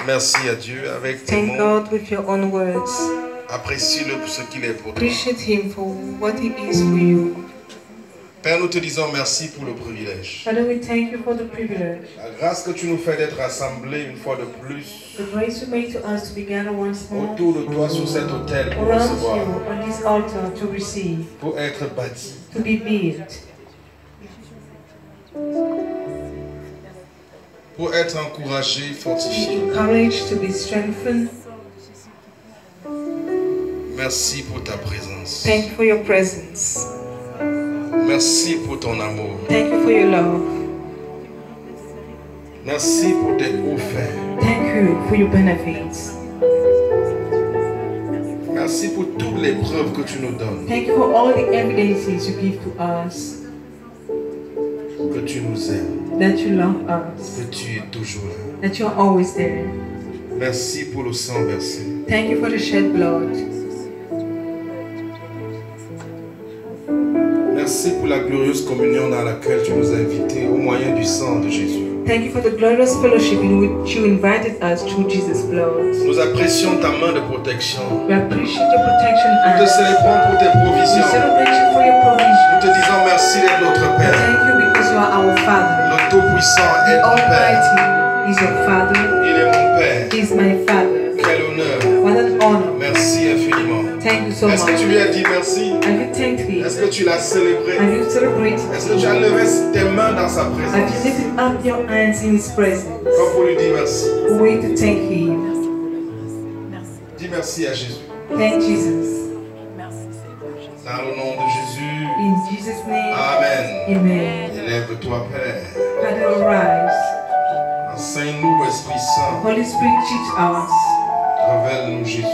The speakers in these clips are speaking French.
Merci à Dieu avec tes Thank mots. God with your own words. Apprécie-le pour ce qu'il est pour toi. Appreciate Him for what He is for you. Père, nous te disons merci pour le privilège. Father, we thank you for the privilege. La grâce que tu nous fais d'être rassemblés une fois de plus The grace you made to us to be gathered once more autour de toi sur cet autel pour around recevoir, you on this altar to receive, pour être bâti. to be built, Pour être encouragé, to be fortifié. encouraged, to be strengthened. Merci pour ta présence. Thank you for your presence. Merci pour ton amour. Thank you for your love. Merci pour tes hauts faits. Thank you for your benefits. Merci pour toutes les preuves que tu nous donnes. Thank you for all the evidences you give to us Que tu nous aimes. that you love us, Que tu es toujours là. that you are always there. Merci pour le sang versé. Thank you for the shed blood. Merci pour la glorieuse communion dans laquelle tu nous as invités au moyen du sang de Jésus. Thank you for the glorious fellowship in which you invited us through Jesus' blood. Nous apprécions ta main de protection. We appreciate your protection Nous te and célébrons pour tes we provisions. celebrate you for your Nous provision. te disons merci d'être notre Père. Thank you because you are our Father. Le Tout-Puissant est The ton Père. Almighty is your Father. Il est mon Père. He is my Father. Quel honneur. What an honor. Merci infiniment. Thank you so Est-ce que tu lui much. as dit merci? Have you thanked Him? Est-ce que tu l'as célébré? Have you celebrated Est-ce que tu as levé tes mains dans sa Have you présence? lifted up your hands in His presence? Comme pour lui dire merci. A way to thank Him. Dis merci à Jésus. Thank Jesus. Dans le nom de Jésus. In Jesus' name. Amen. Amen. Élève-toi, Père. Father, arise. Enseigne-nous, Esprit Saint. Holy Spirit, teach us. Révèle-nous Jésus.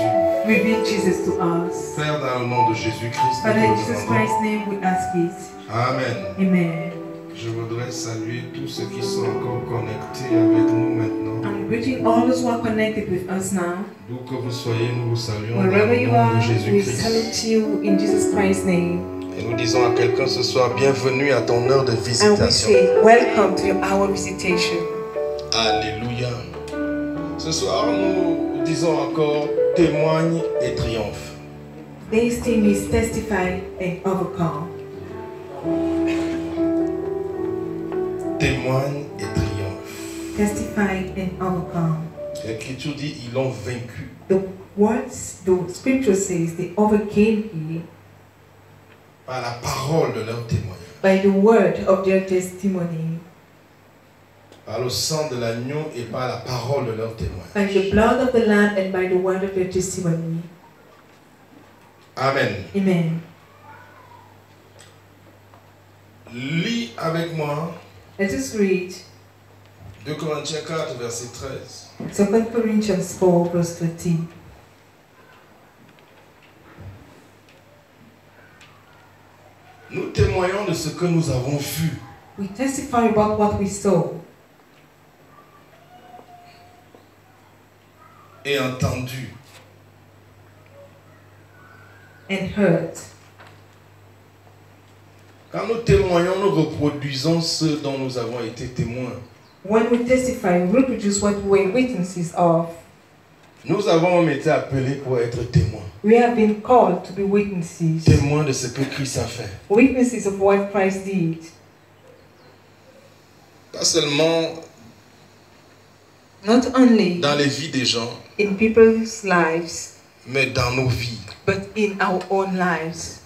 Reveal Jesus to us. Père, dans le nom de Jésus-Christ, Father, nous in te Jesus demandons. Christ's name we ask it. Amen. Amen. Je voudrais saluer tous ceux qui sont encore connectés avec nous maintenant. I'm greeting all those who are connected with us now. D'où que vous soyez, nous vous saluons dans Wherever le you nom are, de we Jésus-Christ. salute you in Jesus Christ's name. Et nous disons à quelqu'un ce soir, bienvenue à ton heure de And we visitation. say, welcome to your hour visitation. Alléluia. Ce soir, nous disons encore, témoigne et triomphe. Today's theme is testify and overcome. Témoigne et triomphe. Testify and overcome. L'Écriture dit, ils l'ont vaincu. The scripture says they overcame him Par la parole de leur témoignage. by the word of their testimony, Par le sang de l'agneau et par la parole de leur témoignage. by the blood of the Lamb and by the word of their testimony. Amen. Amen. Lis avec moi Let us read 2 Corinthiens 4, verset 13. 2 Corinthians 4, verse 13. Nous témoignons de ce que nous avons vu. We testify about what we saw Et entendu. and hurt. Quand nous témoignons, nous reproduisons ce dont nous avons été témoins. When we testify, we reproduce what we were witnesses of. Nous avons été appelés pour être témoins. We have been called to be witnesses. Témoins de ce que Christ a fait. Witnesses of what Christ did. Pas seulement Not only dans les vies des gens, in people's lives, mais dans nos vies. but in our own lives.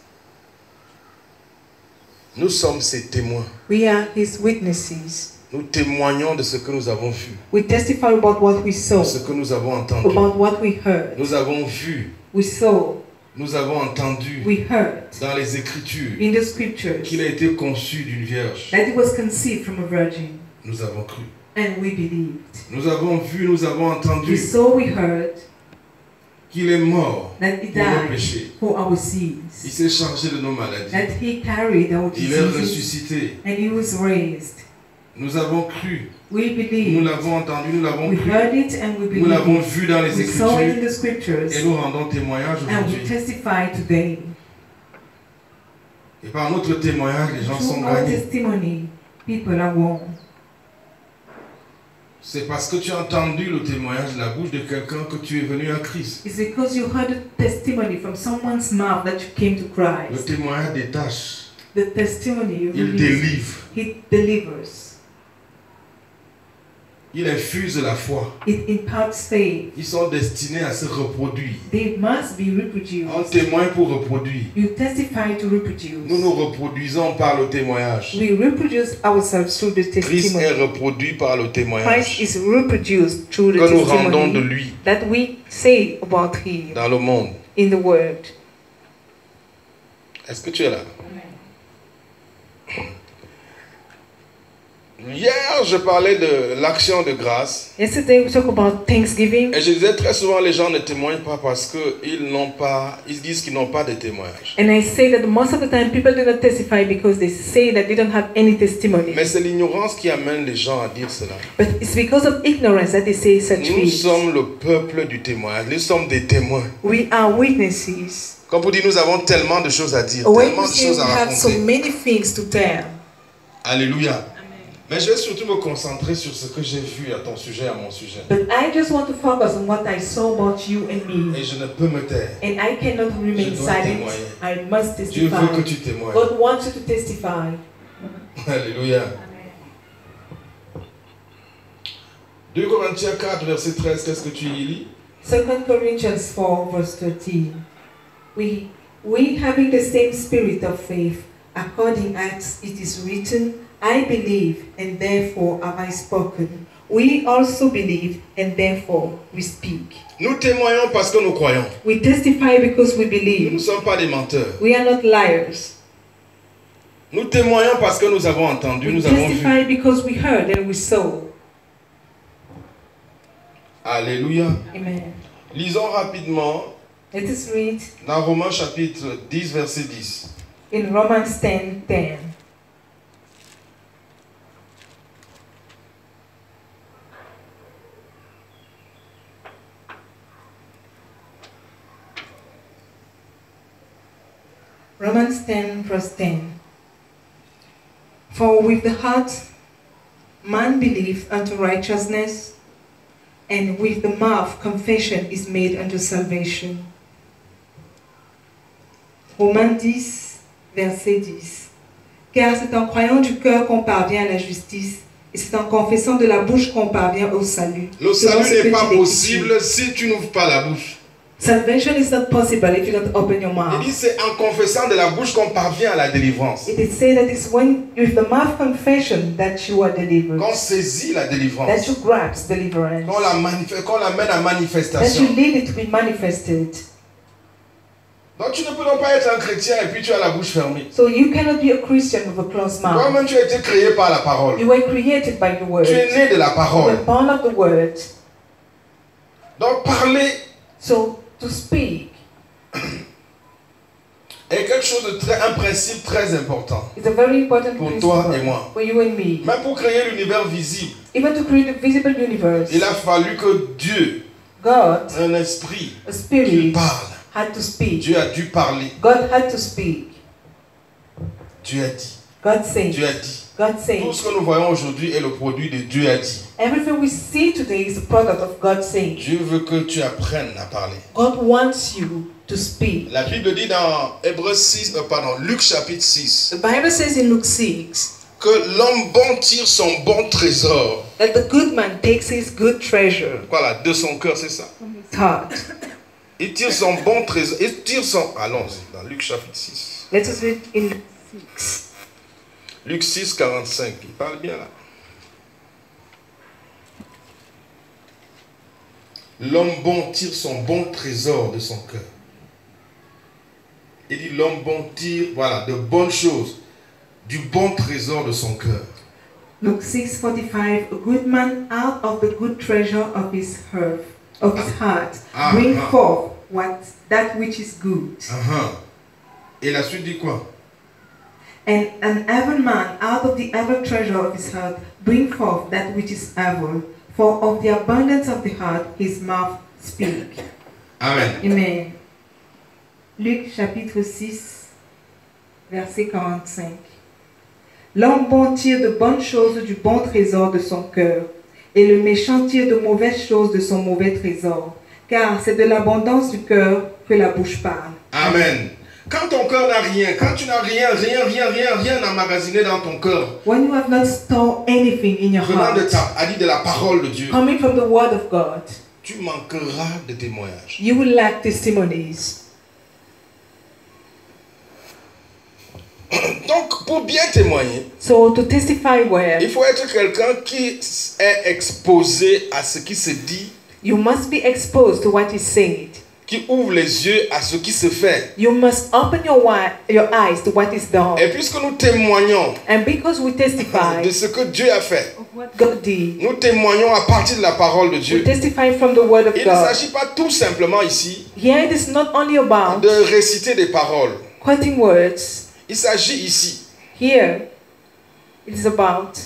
Nous sommes ses témoins. We are His witnesses. Nous témoignons de ce que nous avons vu, We testify about what we saw, de ce que nous avons entendu. about what we heard. Nous avons vu, We saw, nous avons entendu we heard dans les Écritures in the scriptures qu'il a été conçu d'une vierge. that it was conceived from a virgin, Nous avons cru. and we believed. Nous avons vu, nous avons We entendu saw, we heard qu'il est mort that He pour nos died péchés. for our Il sins, s'est chargé de nos maladies. that He carried our Il est diseases, ressuscité. and He was raised. Nous avons cru. We Nous believed. l'avons entendu, nous l'avons We cru. heard it and we Nous l'avons believed. vu dans les We saw it in Écritures the scriptures, et nous rendons témoignage and we aujourd'hui. testify today. Et par notre témoignage, les gens sont Through our gagnés. testimony, people are won. C'est parce que tu as entendu le témoignage de la bouche de quelqu'un que tu es venu à Christ. It's because you heard a testimony from someone's mouth that you came to Le Christ. témoignage détache, The testimony il releases. délivre, It delivers. il infuse la foi. It imparts faith. Ils sont destinés à se reproduire. They must be On reproduced. témoigne pour reproduire. You testify to reproduce. Nous nous reproduisons par le témoignage. We reproduce ourselves through the Christ est testimony. reproduit par le Christ témoignage is reproduced through the que nous rendons de testimony lui that we say about Him dans le monde. in the Word. Est-ce que tu es là? Hier, je parlais de l'action de grâce. Yesterday we talked about Thanksgiving, Et je disais très souvent, les gens ne témoignent pas parce qu'ils disent qu'ils n'ont pas de témoignage. and I say that most of the time people do not testify because they say that they don't have any testimony. Mais c'est l'ignorance qui amène les gens à dire cela. But it's because of ignorance that they say such Nous things. sommes le peuple du témoignage. Nous sommes des témoins. We are witnesses. Comme pour dire, nous avons tellement de choses à dire, When tellement we de say choses we à have so raconter. many things to tell. Alléluia. Mais je vais surtout me concentrer sur ce que j'ai vu à ton sujet, à mon sujet. But I just want to focus on what I saw about you and me. Et je ne peux me taire. And I cannot remain Je dois silent. témoigner. I must Dieu veut que testify. tu témoignes. God wants you to testify. Alléluia. 2 Corinthiens 4, verset 13, qu'est-ce que tu y lis? 2 Corinthians 4 verse 13. We having the same spirit of faith, according as it is written, I believe, and therefore have I spoken. We also believe, and therefore we speak. Nous témoignons parce que nous croyons. We testify because we Nous ne believe. sommes pas des menteurs. We are not liars. Nous témoignons parce que nous avons entendu, We nous avons vu. testify because we heard and we saw. Alléluia. Amen. Lisons rapidement Let us read dans Romains chapitre 10, verset 10. in Romans 10:10. Romans 10 verse 10. For with the heart man believeth unto righteousness, and with the mouth confession is made unto salvation. Romains 10, verset 10. Car c'est en croyant du cœur qu'on parvient à la justice, et c'est en confessant de la bouche qu'on parvient au salut. Le Selon ce salut que n'est pas dit possible si tu n'ouvres pas la bouche. Salvation is not possible if you don't open your Il mouth. dit c'est en confessant de la bouche qu'on parvient à la délivrance. It is said that it's when with the mouth confession that you are delivered, Qu'on saisit la that délivrance. you grasp deliverance, Qu'on l'amène à that manifestation. you lead it to be manifested. Donc tu ne peux donc pas être un chrétien et puis tu as la bouche fermée. So you cannot be a Christian with a closed mouth. Toi-même tu as été créé par la parole. You were created by the word. Tu es né de la You parole. were born of the word. Donc parler So to speak est quelque chose de très, un principe très important. is a very important Pour toi et principle moi. for you and me. Même pour créer l'univers visible, Even to create a visible universe, il a fallu que Dieu, God, un esprit, a qu'il spirit, parle. had to speak. Dieu a dû parler. God had to speak. Dieu a dit. God said. Dieu a dit. God Tout said. ce que nous voyons aujourd'hui est le produit de Dieu a dit. Everything we see today is a product of God saying. Dieu veut que tu apprennes à parler. God wants you to speak. La Bible dit dans Luc chapitre 6 The Bible says in Luke 6 que l'homme bon tire son bon trésor. that the good man takes his good treasure Voilà, de son cœur, c'est ça. from his heart. Il tire son bon trésor. Il tire son. Allons-y, dans Luc chapitre 6. Let us read in Luke 6. Luc 6, 45. Il parle bien là. L'homme bon tire son bon trésor de son cœur. Il dit l'homme bon tire, voilà, de bonnes choses, du bon trésor de son cœur. Luke 6:45. A good man out of the good treasure of his heart bring forth that which is good. Et la suite dit quoi? And an evil man out of the evil treasure of his heart bring forth that which is evil. For of the abundance of the heart his mouth speak. Amen. Amen. Luc chapitre 6, verset 45. L'homme bon tire de bonnes choses du bon trésor de son cœur, et le méchant tire de mauvaises choses de son mauvais trésor, car c'est de l'abondance du cœur que la bouche parle. Amen. Quand ton cœur n'a rien, quand tu n'as rien emmagasiné dans ton cœur, When you have not stored anything in your venant de heart, de la parole de Dieu, coming from the word of God, tu manqueras de témoignages. you will lack testimonies. Donc, pour bien témoigner, So to testify well, il faut être quelqu'un qui est exposé à ce qui se dit, you must be exposed to what is said. qui ouvre les yeux à ce qui se fait. You must open your eyes to what is done. Et puisque nous témoignons And because we testify de ce que Dieu a fait, of what God did, nous témoignons à partir de la parole de we Dieu. testify from the word of Il ne God. s'agit pas tout simplement ici Here it is not only about de réciter des paroles. quoting words. Il s'agit ici Here it is about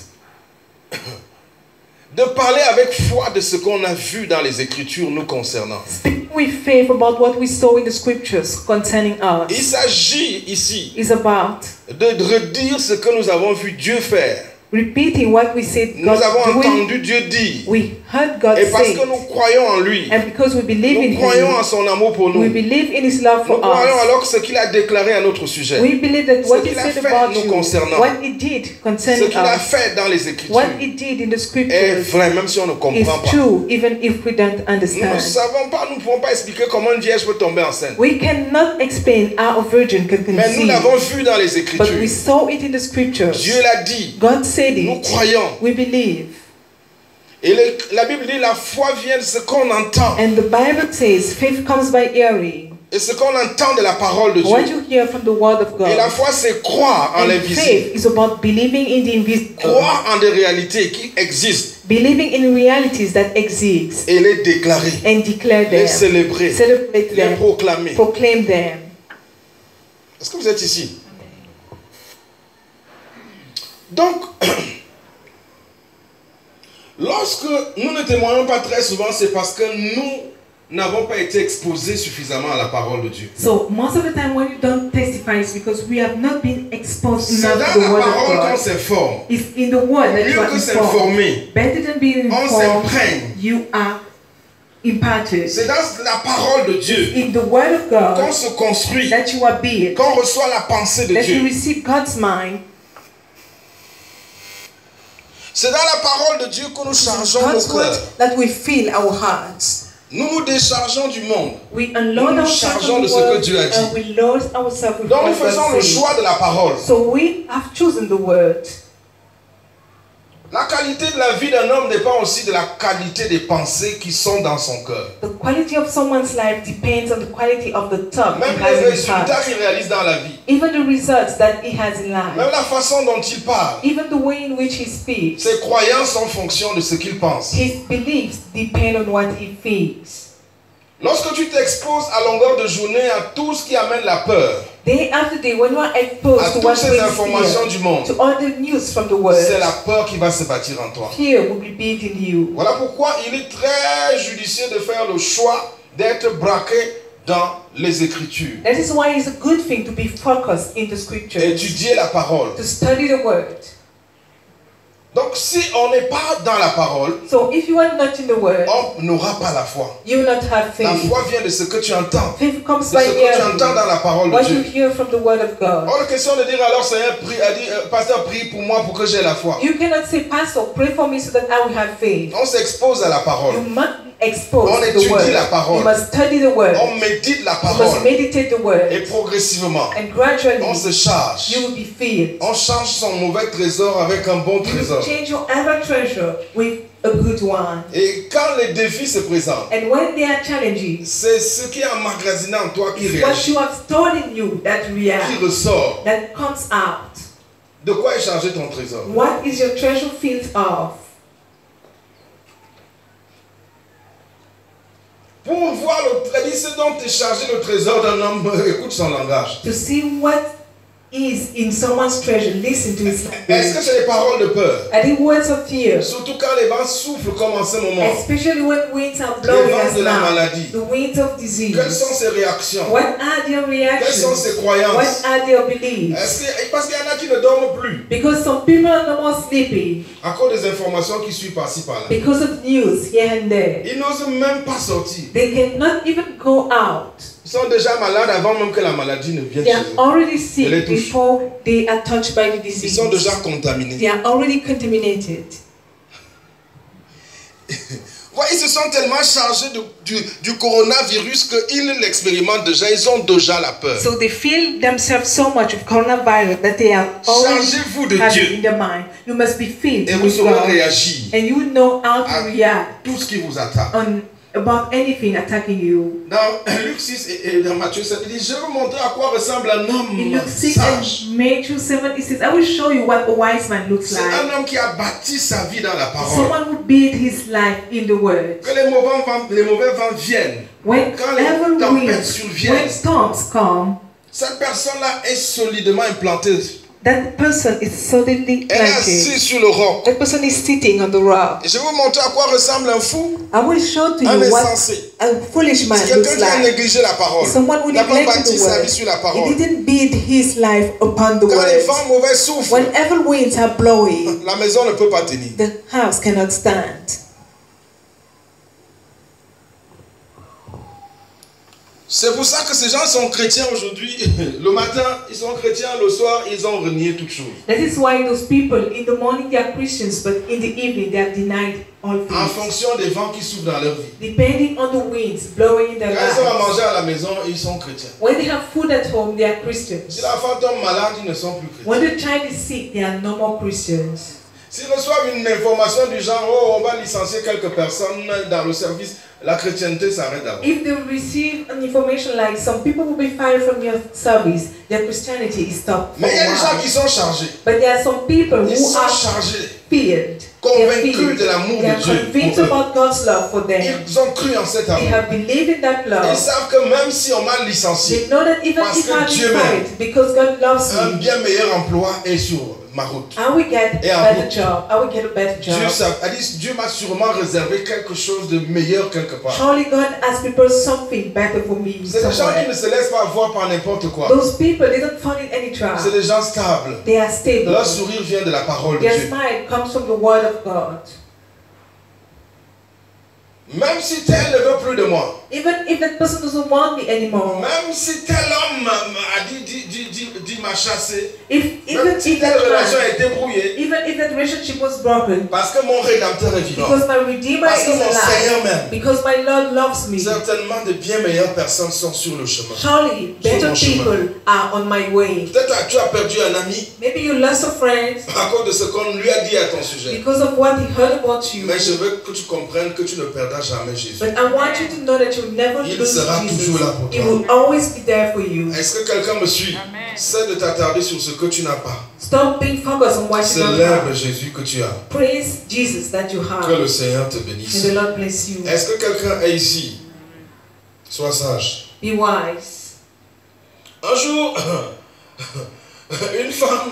de parler avec foi de ce qu'on a vu dans les Écritures nous concernant. speaking with faith about what we saw in the scriptures concerning Il us. s'agit ici It's about de redire ce que nous avons vu Dieu faire. repeating what we said Nous God avons doing. entendu Dieu dire. We heard God Et parce say, que nous croyons en lui, and because we believe in nous croyons en Him, son amour pour nous. we Nous believe in His love for croyons us. alors que ce qu'il a déclaré à notre sujet, We believe that Ce what He qu'il a said fait about nous you, concernant, what He did ce concerning qu'il a us, fait dans les Écritures what He did in the est scriptures vrai, même si on ne is comprend pas. true, even if we don't Nous ne understand. savons pas, nous ne pouvons pas expliquer comment une vierge peut tomber enceinte. We cannot explain how a virgin can Mais nous conceive, l'avons vu dans les but we Écritures. saw it in the scriptures. Dieu l'a dit. God said Nous it. croyons. We believe. Et la Bible dit la foi vient de ce qu'on entend. And the Bible says faith comes by hearing. Et ce qu'on entend de la parole de What Dieu. you hear from the word of Et la God. foi, c'est croire en And l'invisible. faith is about believing in the invisible. Croire en des réalités qui existent Believing in realities that exist et les déclarer, and declare les them. célébrer, Celebrate les them. proclamer. Proclaim them. Est-ce que vous êtes ici? Donc, lorsque nous ne témoignons pas très souvent, c'est parce que nous n'avons pas été exposés suffisamment à la parole de Dieu. So most of the time when you don't testify it's because we have not been exposed C'est enough dans to the la word parole of qu'on God. s'informe. It's in the word that you Mieux are que informed. s'informer, Better than being on informed, s'imprègne. you are imparted. C'est dans la parole de Dieu In the word of qu'on God se construit, that you are built, qu'on reçoit la pensée de that you Dieu. receive God's mind. C'est dans la parole de Dieu que nous chargeons God's nos word cœurs. that we fill our hearts. Nous nous déchargeons du monde. We unload Nous nous ourselves chargeons of de the ce que word Dieu a dit. and we load ourselves with Donc nous what faisons God le says. choix de la parole. So we have chosen the word. La qualité de la vie d'un homme dépend aussi de la qualité des pensées qui sont dans son cœur. The quality of someone's life depends on the quality of the thought Même he has les in his heart. résultats qu'il réalise dans la vie. Even the results that he has in Même life. la façon dont il parle. Even the way in which he speaks. Ses croyances sont en fonction de ce qu'il pense. His beliefs depend on what he thinks. Lorsque tu t'exposes à longueur de journée à tout ce qui amène la peur, Day after day, when you are à exposed to toutes what ces brings informations fear, du monde, to all the news from the c'est world, la peur qui va se bâtir en toi. fear will be built in you. Voilà pourquoi il est très judicieux de faire le choix d'être braqué dans les Écritures. That is why it's a good thing to be focused in the scriptures, Étudier la parole. to study the word. Donc si on n'est pas dans la parole, So if you are not in the word, on n'aura pas la foi. you will not have La faith. foi vient de ce que tu entends. Faith comes De by ce que tu hearing entends dans la parole de what you Dieu. hear from the word of God. Hors de question de dire alors Seigneur, prie, pasteur, prie pour moi pour que j'ai la foi. You cannot say, Pastor, pray for me so that I will have faith. On s'expose à la parole. You must be exposed On to étudie the word. la parole. You must study the word. On médite la You must parole. meditate the word. Et progressivement, And gradually, on se charge. you will be filled. On change son mauvais trésor avec un bon You trésor. change your ever treasure with a good one. Et quand les défis se présentent, And when there are challenges, c'est ce qui est emmagasiné en toi qui it's what réagit, you have stored in you that qui reacts, ressort. that comes out. De quoi est chargé ton trésor? What is your treasure filled of? Pour voir ce dont est chargé le trésor d'un homme, écoute son langage. To see what is in someone's treasure, listen to his Est-ce language. que c'est des paroles de peur? Are they words of fear? Surtout quand les vents soufflent comme en ce moment. Especially when winds are Les blowing vents us de la now. maladie. The winds of disease. Quelles sont ses réactions? What are their Quelles sont reactions? ses croyances? What are their beliefs? Parce qu'il y en a qui ne dorment plus. Because some people are no more sleeping À cause des informations qui suivent par-ci par-là. because of news here and there. Ils n'osent même pas sortir. They cannot even go out. Ils sont déjà malades avant même que la maladie ne vienne They chez are eux. already Les sick touche. before they are touched by the Ils disease. sont déjà contaminés. They are already contaminated. Ouais, ils se sont tellement chargés du coronavirus qu'ils l'expérimentent déjà. Ils ont déjà la peur. So they feel themselves so much with coronavirus that they are already Chargez-vous de having Dieu. in their mind. You must be filled Et vous with saurez God. réagir And you know how to à react tout ce qui vous attaque. about anything attacking you. Dans Luc 6 et dans Matthieu 7, il dit, je vais vous montrer à quoi ressemble un In homme Luke 6 sage. and Matthew 7, it says, I will show you what a wise man looks C'est un like. homme qui a bâti sa vie dans la parole. Someone who built his life in the word. Que les mauvais vents viennent. When Quand les ever tempêtes winds, surviennent, when storms come, cette personne-là est solidement implantée. that person is solidly Elle est assise planted. sur le roc. That person is sitting on the rock. Et je vais vous montrer à quoi ressemble un fou, I will show to un you what insensé. a foolish man C'est looks quelqu'un qui a like. négligé la parole. Someone who Il n'a pas neglected bâti the sa word. vie sur la He parole. didn't build his life upon the Quand les word. vents mauvais soufflent, Whenever winds are blowing, la maison ne peut pas tenir. the house cannot stand. C'est pour ça que ces gens sont chrétiens aujourd'hui. Le matin, ils sont chrétiens. Le soir, ils ont renié toutes choses. That is why those people in the morning they are Christians, but in the evening they have denied all En things. fonction des vents qui soufflent dans leur vie. Depending on the winds blowing in their Quand ils ont à lives. manger à la maison, ils sont chrétiens. When they have food at home, they are Christians. Si l'enfant tombe malade, ils ne sont plus chrétiens. When the child is sick, they are no more Christians. S'ils reçoivent une information du genre, oh, on va licencier quelques personnes dans le service, la chrétienté s'arrête d'abord. If they receive an information like some people will be fired from your service, their Christianity is stopped for Mais il y a a des gens while. qui sont chargés. But there are some people Ils who sont are chargés. filled. They are Convaincus filled. de l'amour They are de Dieu convinced pour eux. about God's love for them. Ils ont cru en cet They amour. have believed in that Ils love. savent que même si on m'a They licencié, know that even Parce if que I'm Dieu fired, because God loves un me, bien meilleur emploi est sur ma route. I will get Et a en better route. job. I will get a better Dieu, job. a dit, Dieu m'a sûrement réservé quelque chose de meilleur quelque part. Surely God has prepared something better for me C'est des gens qui somewhere. ne se laissent pas avoir par n'importe quoi. Those people, they don't fall in any C'est trap. des gens stables. They are stable. Leur sourire vient de la parole de Their Dieu. smile comes from the word of God. Même si tel ne veut plus de moi, Even if that person doesn't want me anymore, même si tel homme a dit m'a chassé, even même si if telle that relation man, a été brouillée, even if that relationship was broken, parce que mon Rédempteur est vivant, because my Redeemer parce que is mon Seigneur alive, m'aime, because my Lord loves me, certainement de bien meilleures personnes sont sur le chemin. surely better mon chemin. people are on my way. Peut-être que tu as perdu un ami Maybe you lost a friend à cause de ce qu'on lui a dit à ton sujet. because of what he heard about you. Mais je veux que tu comprennes que tu ne perdras jamais Jésus. But I want you to know that you'll never Il lose sera Jesus. toujours là pour He toi. will always be there for you. Est-ce que quelqu'un me suit? Cesse de t'attarder sur ce que tu n'as pas. Stop being focused on what you don't Célèbre have. Jésus que tu as. Praise Jesus that you Que have. le Seigneur te May bénisse. the Lord bless you. Est-ce que quelqu'un est ici? Sois sage. Be wise. Un jour, une femme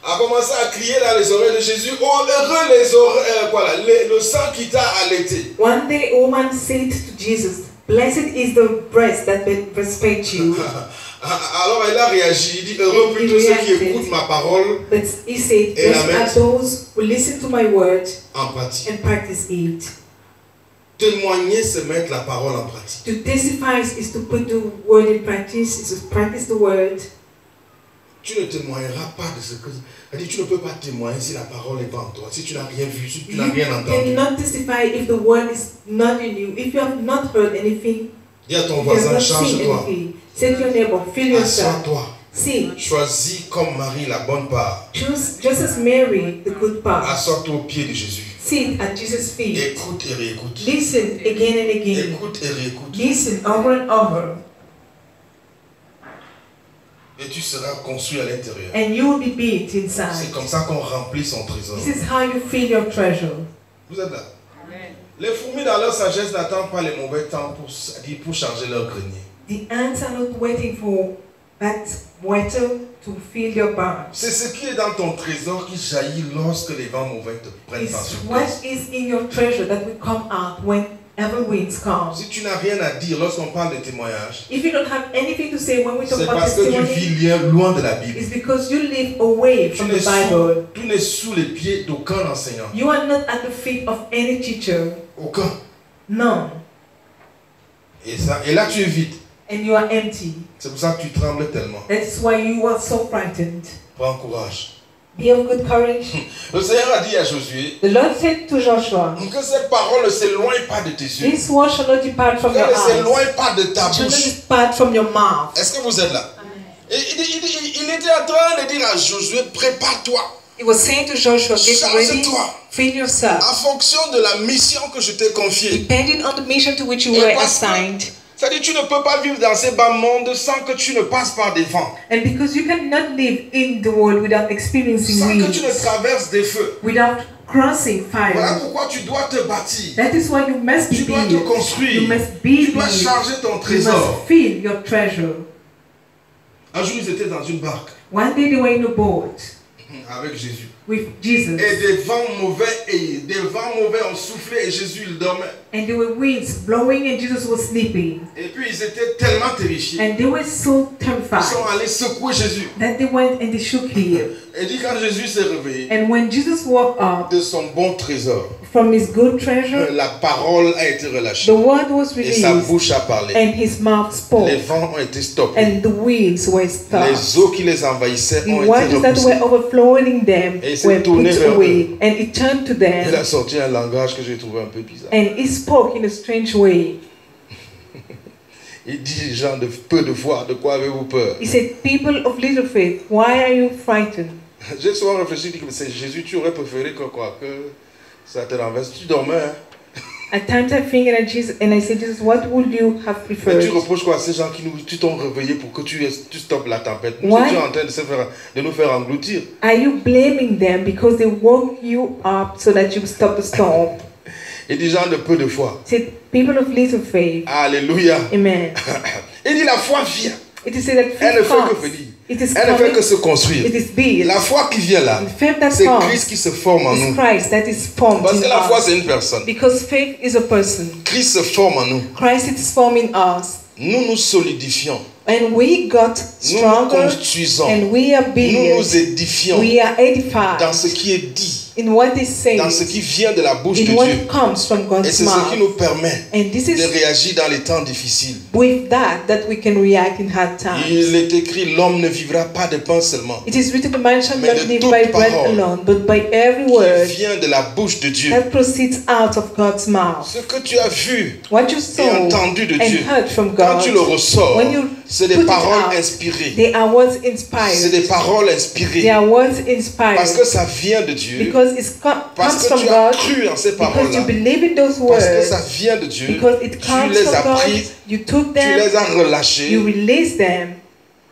a commencé à crier dans les oreilles de Jésus, oh heureux le sang qui t'a allaité. One day a woman said to Jesus, Blessed is the breast that respects you. Alors elle a réagi, il dit heureux plutôt ceux qui écoutent ma parole But he said, et la blessed are mettent those who listen to my word en pratique. and practice it. Témoigner, c'est mettre la parole en pratique. To testify is to put the word in practice, is to practice the word. Tu ne témoigneras pas de ce que... C'est-à-dire, tu ne peux pas témoigner si la parole n'est pas en toi, si tu n'as rien vu, si tu n'as rien You entendu. cannot testify if the word is not in you. If you have not heard anything, Dis à ton if you have voisin, not seen change-toi, anything, say to your neighbor, fill yourself. assois-toi, See, choisis comme Marie la bonne part, choose just as Mary, the good part. assois-toi au pied de Jésus. Sit at Jesus' feet. Écoute et réécoute. Listen again and again. Écoute et réécoute. Listen over and over. Et tu seras construit à l'intérieur. And you will be built C'est inside. comme ça qu'on remplit son trésor. This is how you fill your treasure. Vous êtes là? Les fourmis dans leur sagesse n'attendent pas les mauvais temps pour changer leur grenier. The ants are not waiting for that water to fill your barn. C'est ce qui est dans ton trésor qui jaillit lorsque les vents mauvais te prennent par It's surprise. what is in your treasure that will come out whenever winds come. Si tu n'as rien à dire lorsqu'on parle de témoignage, If you don't have anything to say when we talk c'est about parce que tu testimony, vis loin de la Bible. it's because you live away from the Bible. Tu n'es sous les pieds d'aucun enseignant. You are not at the feet of any teacher. Aucun. None. Et là tu es vide. And you are empty. C'est pour ça que tu trembles tellement. That's why you are so frightened. Prends courage. Be of good courage. Le Seigneur a dit à Josué The Lord said to Joshua, que cette parole ne s'éloigne pas de tes yeux. this word shall not depart from your Qu'elle ne eyes. s'éloigne pas de ta It shall not bouche. depart from your mouth. Est-ce que vous êtes là? Et il était en train de dire à Josué, prépare-toi, He was saying to Joshua, get ready, charge-toi fill yourself. en fonction de la mission que je t'ai confiée. Depending on the mission to which you Et were parce que- assigned. C'est-à-dire tu ne peux pas vivre dans ces bas mondes sans que tu ne passes par des vents, And because you cannot live in the world without experiencing sans que tu ne winds, traverses des feux. without crossing Voilà fire. pourquoi tu dois te bâtir. That is why you must Tu be dois te built. construire. You must be Tu dois built. charger ton You trésor. must fill your treasure. Un jour, ils étaient dans une barque One day they were in a boat avec Jésus. with Jesus. Et des vents mauvais ont soufflé et Jésus il dormait. And there were winds blowing and Jesus was sleeping. Et puis ils étaient tellement terrifiés. And they were so Ils sont terrified allés secouer Jésus. that they went and they shook him. Et dit quand Jésus s'est réveillé And when Jesus woke up de son bon trésor, from his good treasure, la parole a été the relâchée. word was Et sa released bouche a parlé. and his mouth spoke. Les vents ont été stoppés. And the winds were stopped. Les eaux qui les envahissaient The ont été waters that repoussées. were overflowing them Et il s'est were tourné put vers away. And he turned to Il a them sorti un langage que j'ai trouvé un peu bizarre. and he spoke in a strange way. Il dit, gens de peu de foi, de quoi avez-vous peur? He said, people of little faith, why are you frightened? J'ai souvent réfléchi, dit que c'est Jésus, tu aurais préféré que ça te renverse. Tu dormais, hein? At times I think at Jesus and I said, Jesus, what would you have Mais preferred? tu reproches quoi à ces gens qui tu t'ont réveillé pour que tu stoppes la tempête? Tu es Why? en train de nous faire engloutir. Are you blaming them because they woke you up so that you stop the storm? Il dit, gens de peu de foi. He said, people of little faith. Alléluia. Amen. Il dit, la foi vient. It is said that Elle ne faith fait que comes. venir. It is Elle ne fait coming. que se construire. It is built. La foi qui vient là, The faith that c'est comes Christ qui se forme en is nous. Christ that is formed Parce que in la foi, us. c'est une personne. Because faith is a person. Christ se forme en nous. Christ is forming us. Nous nous solidifions. And we got Nous nous stronger construisons. and we are Nous built. nous édifions We are edified dans ce qui est dit, in what is said, dans ce qui vient de la bouche de in what Dieu. comes from Et God's c'est ce qui mouth. nous permet And this de is réagir dans les temps difficiles. with that we can react in hard times. Il est écrit, l'homme ne vivra pas de pain seulement, It is written, the man shall Mais not de live toute by bread parole alone, but by every qui word vient de la bouche de Dieu. that proceeds out of God's mouth. Ce que tu as vu What you et saw entendu de Dieu, and heard from quand God, tu le ressors, when you c'est des put it paroles out, inspirées. they are words C'est inspired. des paroles They inspirées. are words Parce inspired que ça vient de Dieu. because it Parce comes que from tu as God, cru en ces because paroles-là. you believe in those Parce que words, ça vient de Dieu. because it Tu comes les from as God. prises, You took tu les them, as relâchées. you release them,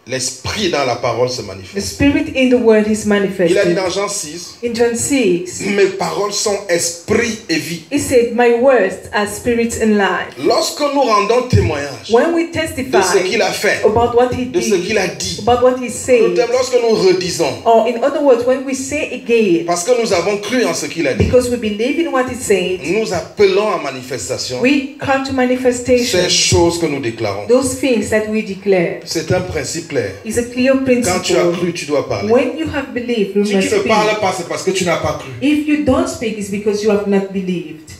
l'esprit dans la parole se The manifeste. Spirit in the Word is Il a dit manifested. dans Jean 6, In John 6, mes paroles sont esprit et vie. He said, My words are spirit and life. Lorsque nous rendons témoignage When we de ce testify qu'il a fait, about what He de ce did, qu'il a dit, about what He said, lorsque nous redisons, or in other words, when we say again, parce que nous avons cru en ce qu'il a dit, because we believe in what He said, nous appelons à manifestation we come to manifestation. ces choses que nous déclarons. Those things that we declare C'est un principe clair. is a clear Quand tu as principle. cru, tu dois parler. When you have believed, you Si must tu ne speak. parles pas, c'est parce que tu n'as pas cru. If you don't speak, it's because you have not believed.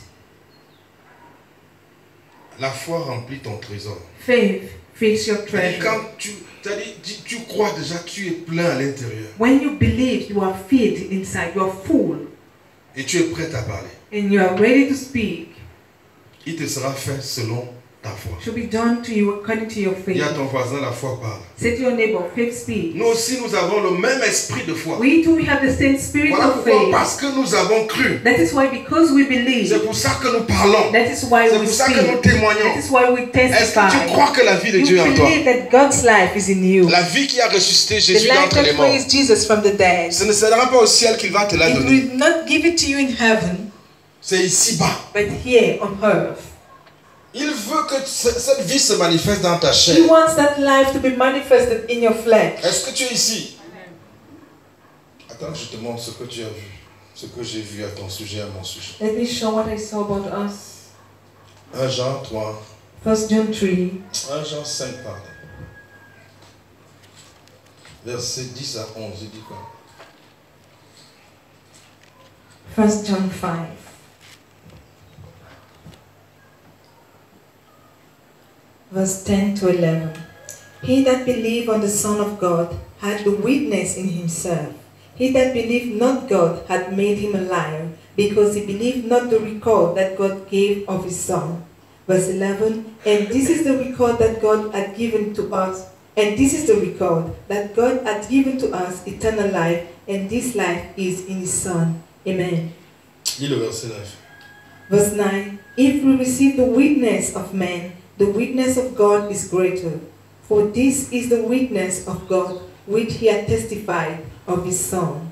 La foi remplit ton trésor. Faith fills your Et treasure. quand tu crois déjà, tu es plein à l'intérieur. When you believe, you are filled inside, you are full, Et tu es prêt à parler. and you are ready to speak. Il te sera fait selon ta foi. Should be done to you according to your Dis à faith. ton voisin, la foi parle. Say to your neighbor, faith speaks. Nous aussi, nous avons le même esprit de foi. We too have the same spirit Voilà of pourquoi, faith. parce que nous avons cru. That is why, because we believe, C'est pour ça que nous parlons. that is why C'est we pour ça que speak. nous témoignons. That is why we Est-ce que tu testify. crois que la vie de You Dieu est en toi? believe that God's life is in you. La vie qui a ressuscité The Jésus life d'entre les that morts. raised Jesus from the dead. Ce ne sera pas au ciel qu'il va te la It donner. will not give it to you in heaven, C'est ici-bas. but here on earth. Il veut que cette vie se manifeste dans ta He chair. wants that life to be manifested in your flesh. Est-ce que tu es ici? Attends, je te montre ce que tu as vu. Ce que j'ai vu à ton sujet, à mon sujet. Let me show what I saw about us. 1 Jean 3. 1 John 3, 1 Jean 5, pardon. Versets 10 à 11, il dit quoi? 1 John 5. Verse 10 to 11. He that believed on the Son of God had the witness in himself. He that believed not God had made him a liar, because he believed not the record that God gave of his Son. Verse 11. And this is the record that God had given to us. And this is the record that God had given to us eternal life, and this life is in his Son. Amen. Lis le verset 9. Verse 9. If we receive the witness of men, the witness of God is greater. For this is the witness of God, which he had testified of his Son.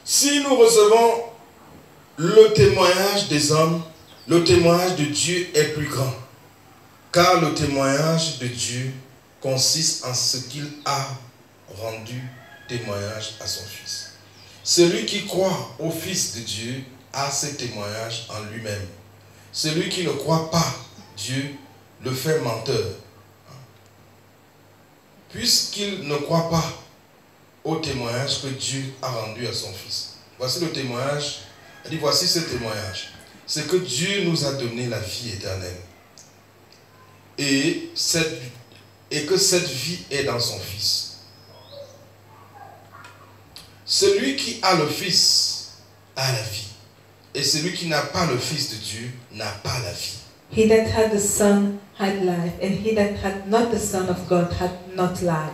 Si nous recevons le témoignage des hommes, le témoignage de Dieu est plus grand. Car le témoignage de Dieu consiste en ce qu'il a rendu témoignage à son Fils. Celui qui croit au Fils de Dieu a ce témoignage en lui-même. Celui qui ne croit pas Dieu le fait menteur, puisqu'il ne croit pas au témoignage que Dieu a rendu à son Fils. Voici le témoignage. Elle dit, voici ce témoignage. C'est que Dieu nous a donné la vie éternelle. Et que cette vie est dans son Fils. Celui qui a le Fils a la vie. Et celui qui n'a pas le Fils de Dieu n'a pas la vie. He that had the Son had life, and he that had not the Son of God had not life.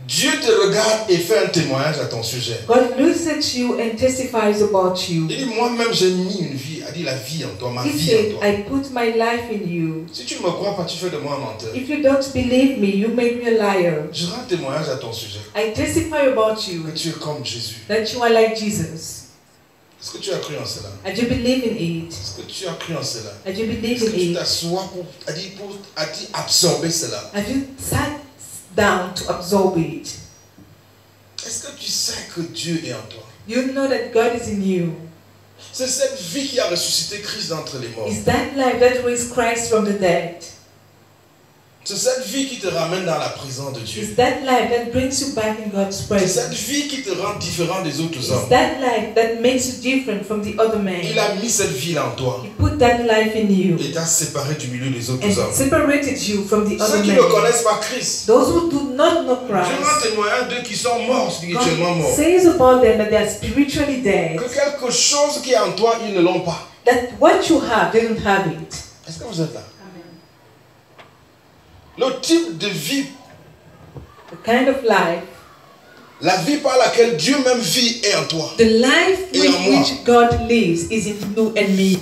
Dieu te regarde et fait un témoignage à ton sujet. God looks at you and testifies about you. Il dit, moi-même j'ai mis une vie, a dit la vie en toi, ma He vie en said, toi. I put my life in you. Si tu ne me crois pas, tu fais de moi un menteur. If you don't believe me, you make me a liar. Je rends témoignage à ton sujet I testify about you que tu es comme Jésus. that you are like Jesus. Est-ce que tu as cru en cela? And you believe in it. Est-ce que tu as cru en cela? And you believe Est-ce que in tu it. t'assois pour absorber cela? Have you sat down to absorb it? Est-ce que tu sais que Dieu est en toi? You know that God is in you. C'est cette vie qui a ressuscité Christ d'entre les morts. Is that life that raised Christ from the dead? C'est cette vie qui te ramène dans la présence de Dieu. Is that life that brings you back in God's C'est cette presence? vie qui te rend différent des autres Is hommes. that life that makes you different from the other man? Il a mis cette vie-là en toi He put that life in you et t'a séparé du milieu des autres and hommes. separated you from the Ceux other qui ne men. connaissent pas Christ, Those who do not know je rends Christ, témoignage d'eux qui sont morts, spirituellement God morts. says about them that they are spiritually dead. Que quelque chose qui est en toi, ils ne l'ont pas. That what you have, they don't have it. Est-ce que vous êtes là? Le type de vie, The kind of life, la vie par laquelle Dieu même vit est en toi. the life Et with en moi. which God lives is in you and me.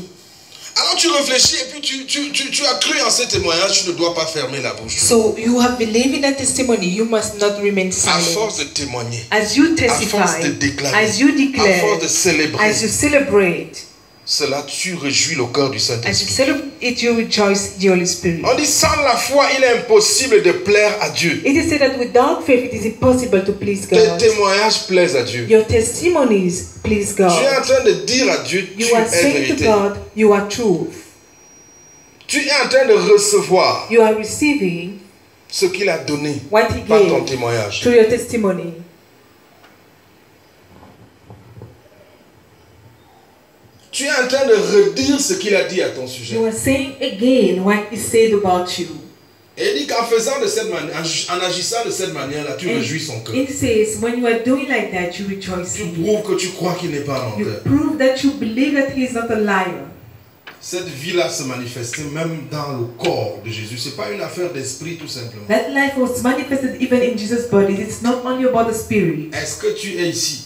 Alors tu réfléchis et puis tu as cru en ce témoignage, tu ne dois pas fermer la bouche. So you have believed in that testimony, you must not remain À silent. force de témoigner, As you à force testify, de déclarer, as you à declare, force de célébrer, as you celebrate, cela tu réjouis le cœur du as you Saint-Esprit. celebrate, you rejoice the Holy Spirit. On dit sans la foi, il est impossible de plaire à Dieu. It is said that without faith, it is impossible to please Tes God. témoignages plaisent à Dieu. Your testimonies please Tu es en God. train de dire à Dieu, tu You are es saying to vérité. God, you are truth. Tu es en train de recevoir You are receiving ce qu'il a donné what He par ton gave témoignage. through your testimony. Tu es en train de redire ce qu'il a dit à ton sujet. You are saying again what He said about you. Et il dit qu'en faisant de cette manière, en agissant de cette manière-là, tu réjouis son cœur. It says, when you are doing like that, you rejoice Tu in Him. prouves que tu crois qu'il n'est pas un You menteur. prove that you believe that He is not a liar. Cette vie-là se manifestait même dans le corps de Jésus. Ce n'est pas une affaire d'esprit tout simplement. That life was manifested even in Jesus' body. It's not only about the spirit. Est-ce que tu es ici?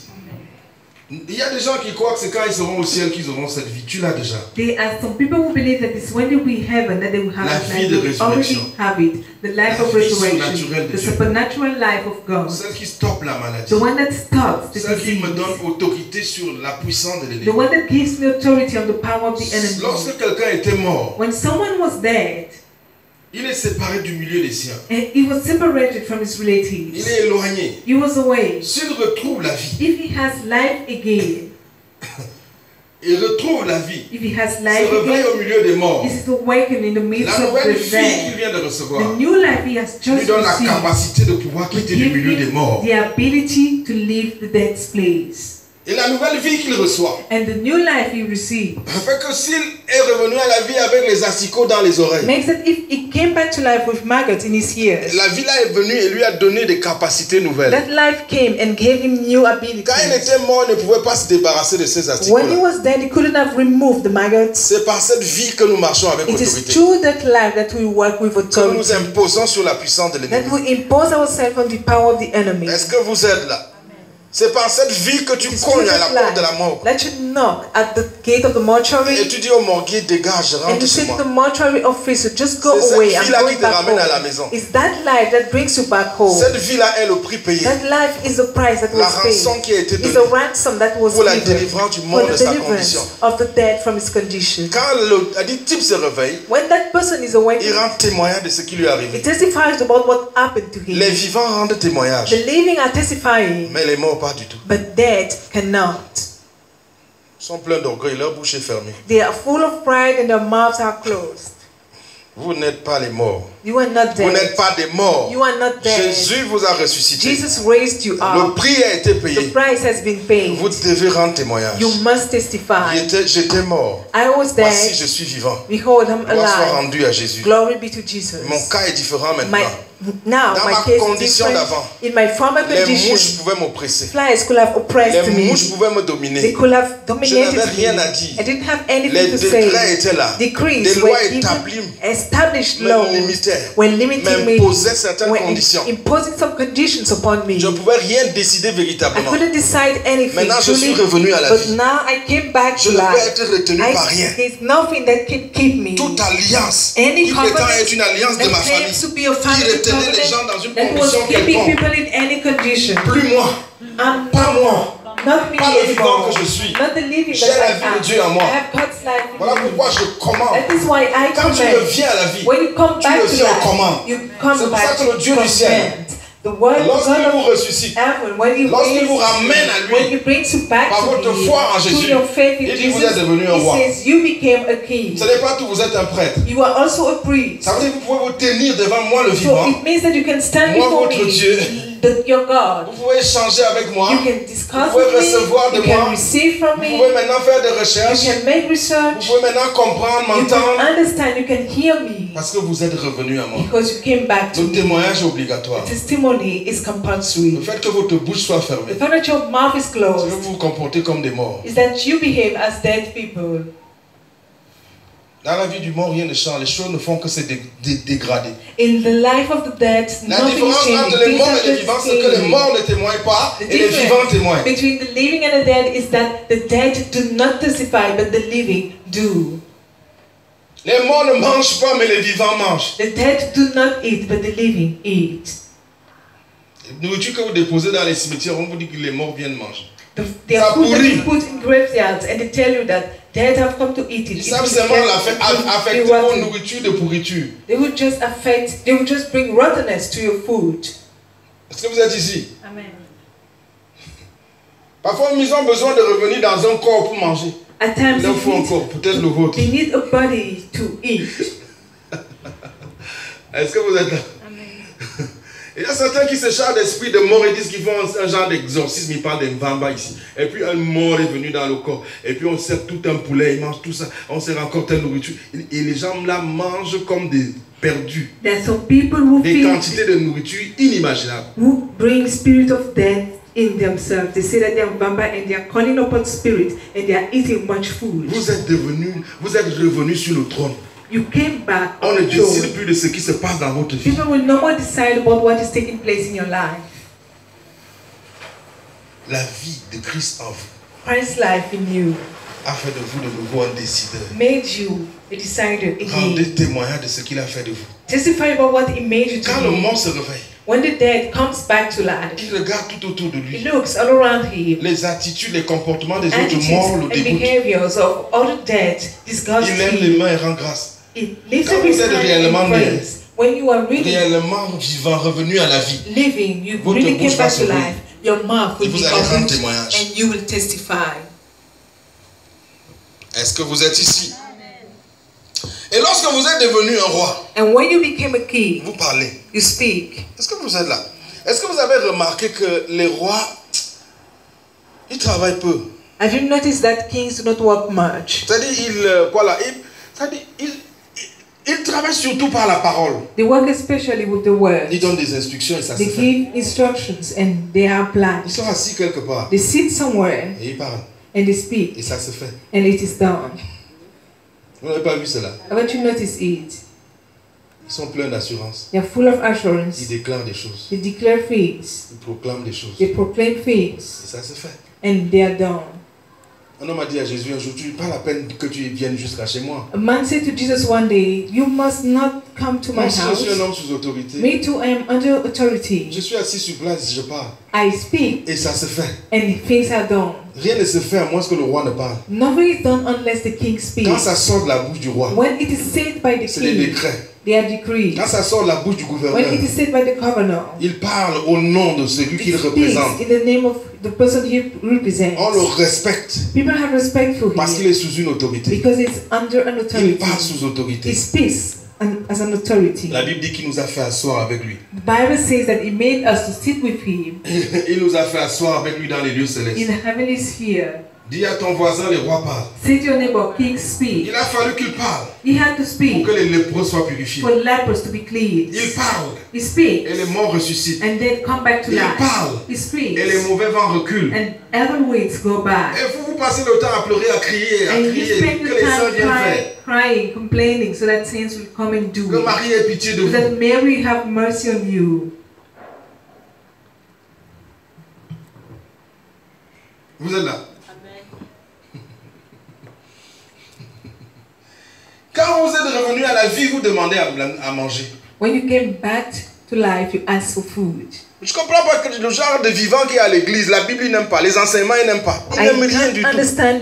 Il y a des gens qui croient que c'est quand ils seront au ciel qu'ils auront cette vie. Tu l'as déjà. There are some people who believe that it's when they will be heaven that they will have La that vie life. de They already résurrection. have it. The life La of vie resurrection. surnaturelle de The Dieu. supernatural life of God. Celle qui stoppe la maladie. The one that stops the Celle qui disease. me donne autorité sur la puissance de The l'ennemi. one that gives me authority on the power of the enemy. Lorsque quelqu'un était mort, When someone was dead il est séparé du milieu des siens. and he was separated from his Il relatives, est éloigné. he was away. S'il retrouve la vie, If he has life again, il retrouve la vie, if he has se life réveille again, au milieu des morts. this is awakened in the midst La of nouvelle the vie qu'il dead. vient de recevoir The new life he has lui just donne la received capacité de pouvoir will quitter le give milieu des him morts. the ability to leave the dead's place. Et la nouvelle vie qu'il reçoit And the new life he received fait que s'il est revenu à la vie avec les asticots dans les oreilles, makes that if he came back to life with maggots in his ears, la vie là est venue et lui a donné des capacités nouvelles. that life came and gave him new abilities. Quand il était mort, il ne pouvait pas se débarrasser de ces asticots When he là. was dead, he couldn't have removed the maggots. C'est par cette vie que nous marchons avec It is autorité. through that life that we work with Que nous authority, imposons sur la puissance de that l'ennemi. we impose ourselves on the power of the enemy. Est-ce que vous êtes là? C'est par cette vie que tu It is cognes through à la that porte de la life mort. that you knock at the gate of the Et mortuary tu dis au morguier, dégage, and rentre you chez say to moi. the mortuary officer, just go C'est cette away, I'm vie-là qui going te back ramène à la home. maison. It's that life that brings you back home. Cette vie-là est le prix payé. That life is the price that La was paid. rançon qui a été It's donnée a ransom that was pour la given délivrance du for monde de the sa deliverance condition. of the dead from his condition. Quand le type se réveille, When that person is il awakened, rend témoignage de ce qui lui est he arrivé. testifies about what happened to him. Les vivants rendent témoignage, The living are testifying, mais les morts pas du tout. but dead cannot. Ils sont pleins d'orgueil, leur bouche est fermée. They are full of pride and their mouths are closed. Vous n'êtes pas les morts. You are not Vous dead. n'êtes pas des morts. You are not dead. Jésus vous a ressuscité. Jesus raised you Le up. prix a été The payé. price has been paid. Vous devez rendre témoignage. You must testify. J'étais mort. I was Voici, dead. je suis vivant. Behold, I'm Gloire soit alive. rendue à Jésus. Glory be to Jesus. Mon cas est différent maintenant. Now, Dans my ma case is condition different. d'avant, In my former Les condition, mouches pouvaient m'oppresser. flies could have oppressed Les me. mouches pouvaient me They dominer. could have Je dominated n'avais me. rien à dire. I didn't have Les anything to décrets say. étaient là. Decrees Des were lois given, établies established me laws limitaient, were limiting me, m'imposaient certaines were conditions. imposing some conditions upon me. Je ne pouvais rien décider I véritablement. couldn't decide anything. Maintenant, je suis truly, revenu à la but vie. now I came back Je to ne peux life. être retenu par rien. There's nothing that can keep me. Toute alliance Any qui prétend covenant être une alliance de that ma claims famille, to be a qui family retenait les gens covenant dans une that was condition keeping quelconque. people in any condition. Plus moi, I'm pas moi. not me Pas le vivant anymore. que je suis. Not the living J'ai that la I vie de am. Dieu en moi. I have God's life in Voilà me. pourquoi je commande. That is why I Quand tu command. reviens à la vie, When you come tu back to reviens au life, commande. you come C'est pour back ça que to le Dieu du ciel, command. The word lorsqu'il God vous of ressuscite, heaven, when he lorsqu'il vous raises ramène à lui, when he brings you back par to votre me, foi en through Jésus, your faith in il dit, vous Jesus, êtes devenu un he roi. says you became a king. Ce n'est pas tout, vous êtes un prêtre. You are also a priest. Ça veut dire que vous pouvez vous tenir devant moi le So vivant. it means that you can stand Moi, before votre me, Dieu. your God. Vous pouvez échanger avec moi. You can discuss Vous pouvez with recevoir me, de you can moi. receive from Vous me, pouvez maintenant faire des you recherches. can make Vous research, pouvez maintenant comprendre, you m'entendre. can understand, you can hear me, Parce que vous êtes revenu à moi. because you came back to Le me. témoignage est obligatoire. Testimony is compulsory. Le fait que votre bouche soit fermée, The fact that your mouth is c'est que closed vous vous comportez comme des morts. is that you behave as dead people. Dans la vie du mort, rien ne change. Les choses ne font que se dégrader. In the life of the dead, La nothing différence changes. entre les Things morts are et les just vivants, c'est que les changing. morts ne témoignent pas The et les vivants témoignent. between the living and the dead is that the dead do not testify, but the living do. Les morts ne mangent pas, mais les vivants mangent. The dead do not eat, but the living eat. La nourriture que vous déposez dans les cimetières, on vous dit que les morts viennent manger. The food that you put in graveyards, and they tell you that dead have come to eat it. Ils savent seulement affecter vos nourritures de pourriture. They will just bring rottenness to your food. Est-ce que vous êtes ici? Amen. Parfois, ils ont besoin de revenir dans un corps pour manger. At times, Il leur faut un corps, peut-être le vôtre. they need a body to eat. Est-ce que vous êtes là? Amen. Il y a certains qui se chargent d'esprit de mort et disent qu'ils font un genre d'exorcisme. Ils parlent d'un vamba ici. Et puis un mort est venu dans le corps. Et puis on sert tout un poulet, ils mangent tout ça. On sert encore telle nourriture. Et les gens là mangent comme des perdus. There are some people who Des quantités de nourriture inimaginables. who bring spirit of death in themselves. They say that they are vampire and they are calling upon spirit and they are eating much food. Vous êtes revenus sur le trône. You came back On on ne the throne. décide plus de ce qui se passe dans votre vie. People will no more decide about what is taking place in your life. La vie de Christ en vous Christ's life in you a fait de vous de nouveau un décideur. made you a decider Rendez again. témoignage de ce qu'il a fait de vous. Testify about what he made you Quand to le be. mort se réveille, When the dead comes back to life, il regarde tout autour de he lui. looks all around him. Les attitudes, les comportements des autres Attitudes morts le and dégoûtent. behaviors of other dead disgust Il lève les him. mains et rend grâce. He lifts Quand up his vous êtes hand réellement and prays. When you are really Réellement vivant, revenu à la vie. living, you Votre really bouche came va back se to ouvrir. life. Your mouth Et will vous be allez rendre opened témoignage. and you will testify. Est-ce que vous êtes ici? Et lorsque vous êtes devenu un roi, And when you became a king, vous parlez. you speak. Est-ce que vous êtes là? Est-ce que vous avez remarqué que les rois, ils travaillent peu? Have you noticed that kings do not work much? C'est-à-dire, ils travaillent surtout par la parole. They work especially with the word. Ils donnent des instructions et ça se They fait. give instructions and they are applied. Ils sont assis quelque part They sit somewhere et ils parlent and they speak et ça se fait. and it is done. Vous n'avez pas vu cela? Haven't you noticed it? Ils sont pleins d'assurance. They are full of Ils assurance. déclarent des choses. They declare things. Ils proclament des choses. They proclaim Et things ça se fait. and they are done. Un homme a dit à Jésus un jour, pas la peine que tu viennes jusqu'à chez moi. A man said to Jesus one day, "You must not come to my Moi aussi, je house. suis un homme sous autorité. Me too, I am under authority. Je suis assis sur place, je parle. I speak Et ça se fait. and things are done. Rien ne se fait à moins que le roi ne parle. Nothing is done unless the king Quand speaks. ça sort de la bouche du roi, When it is said by the c'est des king, décrets. they are decreed. Quand ça sort de la bouche du When gouverneur, it is said by the governor, il parle au nom de celui it qu'il speaks représente. in the name of the person he represents. On le respecte People have respect for parce qu'il him est sous une autorité. because it's under an Il authority. parle sous autorité. He speaks as an authority. La Bible dit qu'il nous a fait asseoir avec lui. The Bible says that he made us to sit with him Il nous a fait asseoir avec lui dans les lieux in célestes. the heavenly sphere. Dis à ton voisin, les rois parlent. Say to your neighbor, King, speak. Il a fallu qu'il parle He had to pour speak que les lépreux soient purifiés. for lepers to be cleansed. Il parle He speaks et les morts ressuscitent. and then come back to Il life. parle He speaks et les mauvais vents reculent. and other winds go back. Et vous passez le temps à pleurer, à crier, And you crier. spend Que your les saints time viennent faire. crying, complaining, so that saints will come and do Que it. Marie ait pitié de So vous. that Mary have mercy on you. Vous êtes là. Quand vous êtes revenu à la vie, vous demandez à manger. When you came back to life, you ask for food. Je ne comprends pas que le genre de vivant qui est à l'église, la Bible, ils n'aiment pas, les enseignements, ils n'aiment pas. Ils n'aiment rien du tout.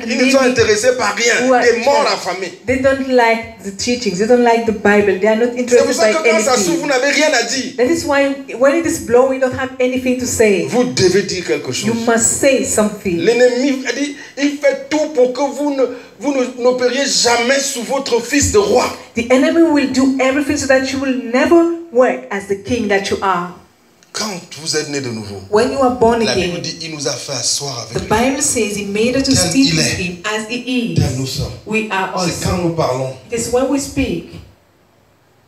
Ils ne sont intéressés par rien. Des morts affamés. They don't like the teachings. They don't like the Bible. They are not C'est pour interested ça by que quand ça s'ouvre, vous anything. n'avez rien à dire. That is why when it is blowing, you don't have anything to say. Vous devez dire quelque chose. You must say something. L'ennemi dit, il fait tout pour que vous n'opériez jamais sous votre fils de roi. The enemy will do everything so that you will never work as the king that you are. Quand vous êtes né de nouveau, When you are born la Bible again, dit, il nous a fait asseoir the avec lui. Bible says he made us to Tel speak il with est. him as he Tel nous is. sommes. We are C'est quand also. nous parlons It is when we speak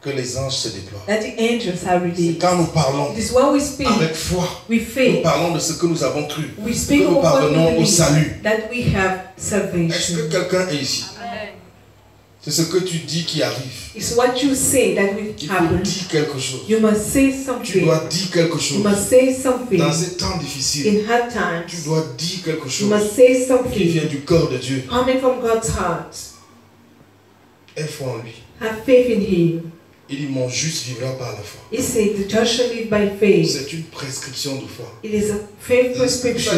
que les anges se déploient. that the angels are C'est released. quand nous parlons It is when we speak avec foi. with Nous faith. parlons de ce que nous avons cru. We Que speak nous of what we parvenons au salut. believe, that we have Est-ce salvation. que quelqu'un est ici? C'est ce que tu dis qui arrive. It's what you say that will Il faut happen. dire quelque chose. You must say Tu something. dois dire quelque You chose. must say something. Dans ces temps difficiles, In hard tu times, dois dire quelque you chose must say qui vient something du cœur de Dieu. coming from God's heart. Aie foi en lui. Have faith in him. Il dit, mon juste vivra par la foi. He said, the just shall live by faith. C'est une prescription de foi. It is a faith prescription.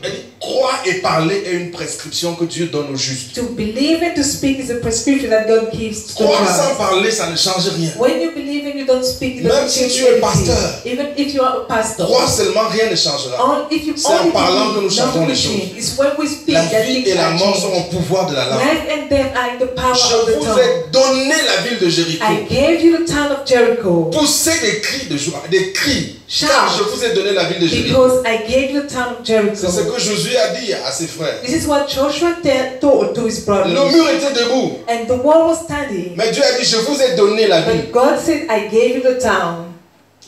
Elle dit, croire et parler est une prescription que Dieu donne aux justes. To believe and to speak is a prescription that God gives to Croire sans us. parler, ça ne change rien. When you believe and you don't speak, it Même doesn't si change tu es anything. pasteur, Even if you are a pastor. croire seulement, rien ne changera. If you C'est en only parlant que nous believe, changons nothing les will choses. change. It's when we speak La that vie things et la are mort sont changed. au pouvoir de la langue. Life and death are in the power Je of the vous tongue. ai donné la ville de Jéricho. I gave you the town of Jericho. Poussez des cris de joie, des cris. Shout. Car je vous ai donné la ville de Jéricho. Because I gave you the town of Jericho. C'est ce que Josué a dit à ses frères. This is what Joshua told to his brothers. Le mur était debout. And the wall was standing. Mais Dieu a dit, je vous ai donné la ville. But God said, I gave you the town.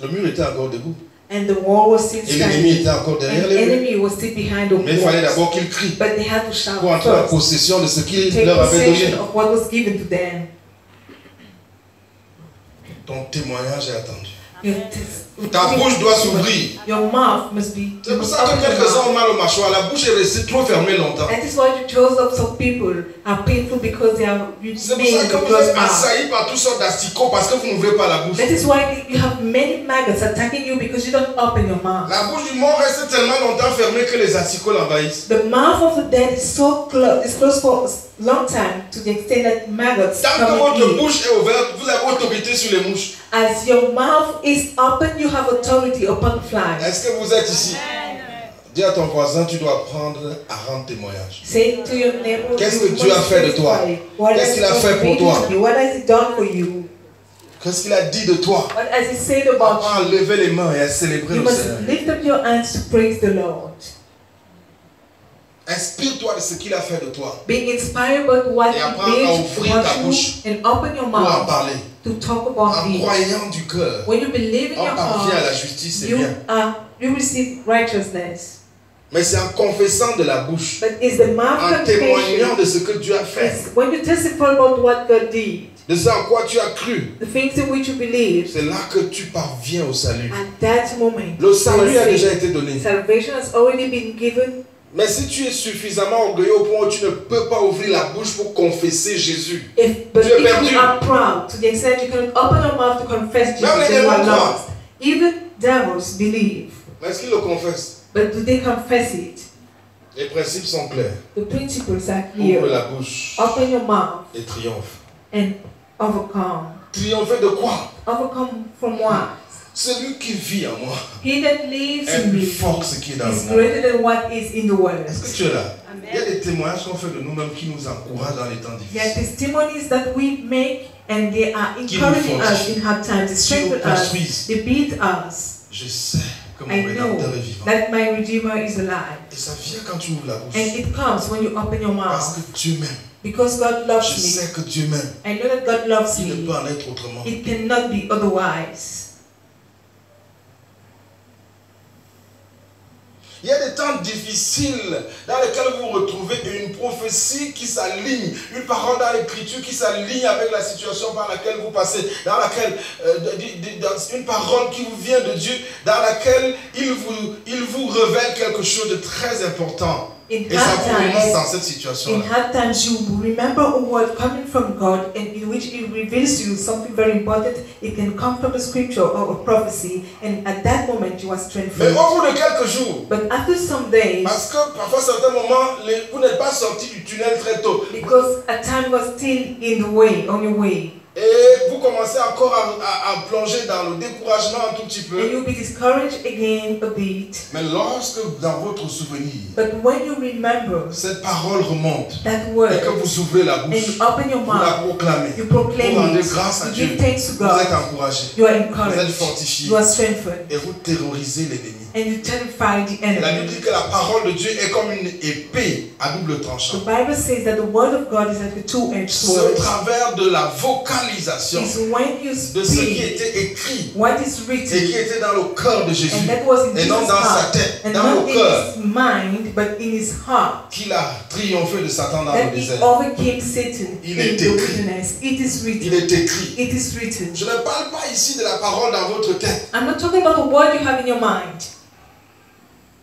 Le mur était encore debout. And the wall was still Et l'ennemi standing. était encore derrière And the les murs. enemy was still behind the Mais il fallait walls. d'abord qu'il crie But they had to shout pour entrer en first. possession de ce qu'il Take leur avait donné. possession of what was given to them. Ton témoignage est attendu. Your Ta bouche doit s'ouvrir. Your mouth must be. C'est pour ça que quelques-uns ont mal au mâchoire. La bouche est restée trop fermée longtemps. That is why the jaws of some people are painful because they are C'est pour made ça in que the vous closed êtes mouth. assaillis par toutes sortes d'asticots parce que vous n'ouvrez pas la bouche. That is why you have many maggots attacking you because you don't open your mouth. La bouche du mort reste tellement longtemps fermée que les asticots l'envahissent. The mouth of the dead is so closed, is closed for a long time to the extent that maggots Tant que come votre in. bouche est ouverte, vous avez autorité sur les mouches. As your mouth is open, you have authority upon flies. Est-ce que vous êtes ici? Dis à ton voisin, tu dois apprendre à rendre témoignage. Say to your neighbor, Qu'est-ce you que Dieu a must fait de toi? testify. What Qu'est-ce has qu'il a God fait pour made toi? to you? What has He done for you? Qu'est-ce qu'il a dit de toi? What has He said about Apprends à lever les mains et à célébrer you? You le must Seigneur. lift up your hands to praise the Lord. Inspire-toi de ce qu'il a fait de toi Be inspired by what Et He apprends à made ouvrir ta about you bouche and open your pour en mouth parler. to talk about En Him. croyant du cœur, When you believe in on your parvient à la heart, justice, c'est bien. you receive righteousness. Mais c'est en confessant de la bouche, But is the mouth en témoignant de ce que Dieu a fait, It's when you testify about what God did, de ce en quoi tu as cru, the things in which you believe, c'est là que tu parviens au salut. at that moment, Le salut you a are déjà saved. été donné. Salvation has already been given. Mais si tu es suffisamment orgueilleux au point où tu ne peux pas ouvrir la bouche pour confesser Jésus, But Tu es if perdu. you are proud to the extent you can open your mouth to confess Jesus, Même les then you are démons croient. lost. Even devils believe, mais est-ce qu'ils le confessent? but do they confess it? Les principes sont clairs. The principles are Ouvre clear. la bouche Open your mouth et triomphe. and overcome. Triompher de quoi? Overcome from what? Celui qui vit en moi He that lives est in plus me fort que ce qui est dans le is monde. greater than what is in the world. Est-ce que tu es là? Il y a des témoignages qu'on fait de nous-mêmes qui nous encouragent dans les temps There are difficiles. testimonies that we make and they are Qui encouraging nous us fortifient. in hard times, they Qui nous strengthen us, construisent. they build us. Je sais que mon I know Rédempteur est vivant. that my Redeemer is alive. Et ça vient quand tu ouvres la bouche. And it comes when you open your Parce mouth. que Dieu m'aime. Because God loves Je me. sais que Dieu m'aime. I know that God loves Il ne me. peut en être autrement. It cannot be otherwise. Il y a des temps difficiles dans lesquels vous vous retrouvez une prophétie qui s'aligne, une parole dans l'écriture qui s'aligne avec la situation par laquelle vous passez, dans laquelle une parole qui vous vient de Dieu, dans laquelle il vous révèle quelque chose de très important. In Et ça hard vous remonte times, dans cette situation-là. in hard times, you remember a word coming from God, and in which it reveals to you something very important. It can come from a scripture or a prophecy, and at that moment you are Mais strengthened. au bout de quelques jours, But after some days, parce que parfois, à certains moments, vous n'êtes pas sorti du tunnel très tôt. because a time was still in the way, on your way, Et vous commencez encore à plonger dans le découragement un tout petit and peu. you'll be discouraged again a bit. Mais lorsque dans votre souvenir, But when you remember cette parole remonte that et word, que vous ouvrez la and bouche, you open your vous la mouth, proclamez, you proclaim vous rendez it, grâce à you Dieu, give thanks to vous êtes God, encouragé, you are vous êtes encouraged, fortifié you are strengthened, et vous terrorisez l'ennemi. and you terrify the La Bible enemy. dit que la parole de Dieu est comme une épée à double The tranchant. Bible says that the word of God is like a two-edged C'est au sword. travers de la vocalisation It's when you de ce qui speak était écrit what is et qui written, était dans le cœur de Jésus and that was in et non Jesus' dans sa heart, tête, and dans not le cœur, in his mind, but in his heart, qu'il a triomphé de Satan dans le that he désert. overcame Satan Il in est the écrit. wilderness. It is Il written. est écrit. It is written. Je ne parle pas ici de la parole dans votre tête. I'm not talking about the word you have in your mind.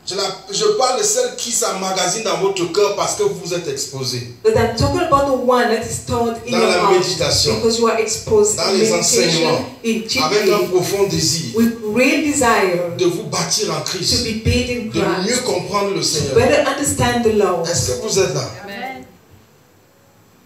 Je parle de celle qui s'emmagasine dans votre cœur parce que vous êtes exposé. But I'm talking about the one that is stored in Dans your la heart méditation, because you are exposed dans in les meditation, enseignements, in avec un teaching, profond désir with real desire de vous bâtir en to Christ, be built in de mieux Christ, comprendre le to Seigneur. better understand the Lord, Est-ce que vous êtes là? Amen.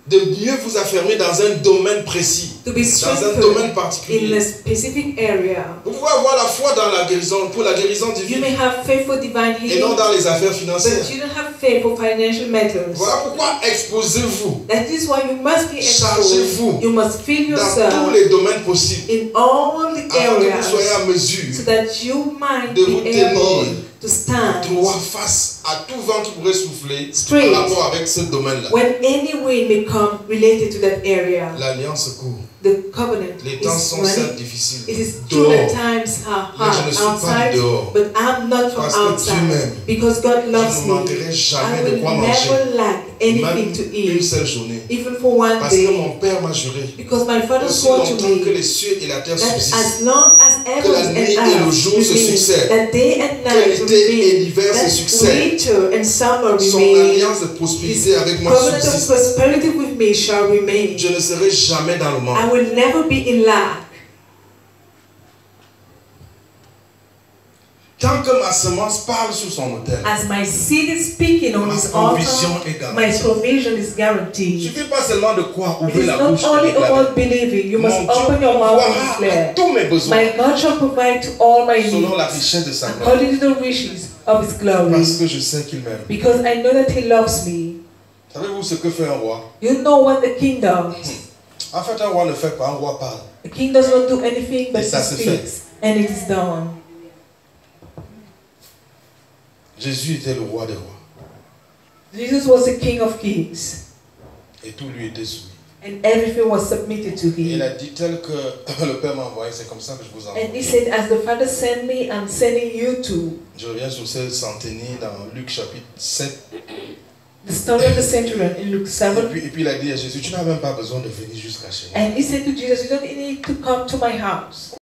De mieux vous affirmer dans un domaine précis, to be dans un strengthened domaine in particulier. a specific area. Vous pouvez avoir la foi dans la guérison, pour la guérison You divine, may have faith for divine et non healing, dans les affaires financières. but you don't have faith for financial matters. Voilà pourquoi exposez-vous That is why you must be exposed. Chargez-vous You must fill dans tous yourself les domaines possibles, in all the afin que vous soyez areas à mesure so that you might de vous be tenir able to stand droit face à tout vent qui pourrait souffler Straight. en rapport avec ce domaine-là. when any wind may come related to that area. L'alliance court. The covenant Les temps is sont certes running. difficiles. It is true that Dehors. times are Mais je ne hard suis pas outside, dehors. but I'm not from Parce que Dieu outside m'aime. because God Je loves ne me. manquerai I jamais de will quoi manger, never lack anything même to une eat, seule journée. even for one Parce que day, mon Père m'a juré, because my Father aussi swore to longtemps que me les cieux et la terre that subsistent, as long as la heavens nuit et and le earth jour se remain, succèdent, that day and que night l'été et remain, l'hiver se that succèdent, winter and summer son remain, alliance de prospérité avec moi covenant of subsiste. prosperity with me shall remain. Je ne serai jamais dans le I manque. will never be in lack. Tant que ma semence parle sur son autel, As my seed is speaking on ma his provision altar, est my garantie. provision is Il ne guaranteed. suffit pas seulement de quoi It ouvrir is la not bouche et only déclarer. about believing, you must Mon Dieu open your mouth and pourvoira à declare. tous mes besoins My God shall provide to all my selon la needs richesse de sa gloire. according to the riches of his glory. Parce que je sais qu'il m'aime. Because I know that he loves me. Savez-vous ce que fait un roi? You know what the king does. En fait, un roi ne fait pas, un roi parle. The king does not do anything but Et he ça se fait. speaks. And it is done. Jésus était le roi des rois. Jesus was the king of kings. Et tout lui était soumis. And everything was submitted to Et il him. a dit tel que le Père m'a envoyé, c'est comme ça que je vous envoie. And he said, as the Father sent me, I'm sending you to. Je reviens sur ce centenier dans Luc chapitre 7. The story of the centurion in Luke 7. Et puis il a dit à Jésus, tu n'as même pas besoin de venir jusqu'à chez moi. And he said to Jesus, you don't need to come to my house.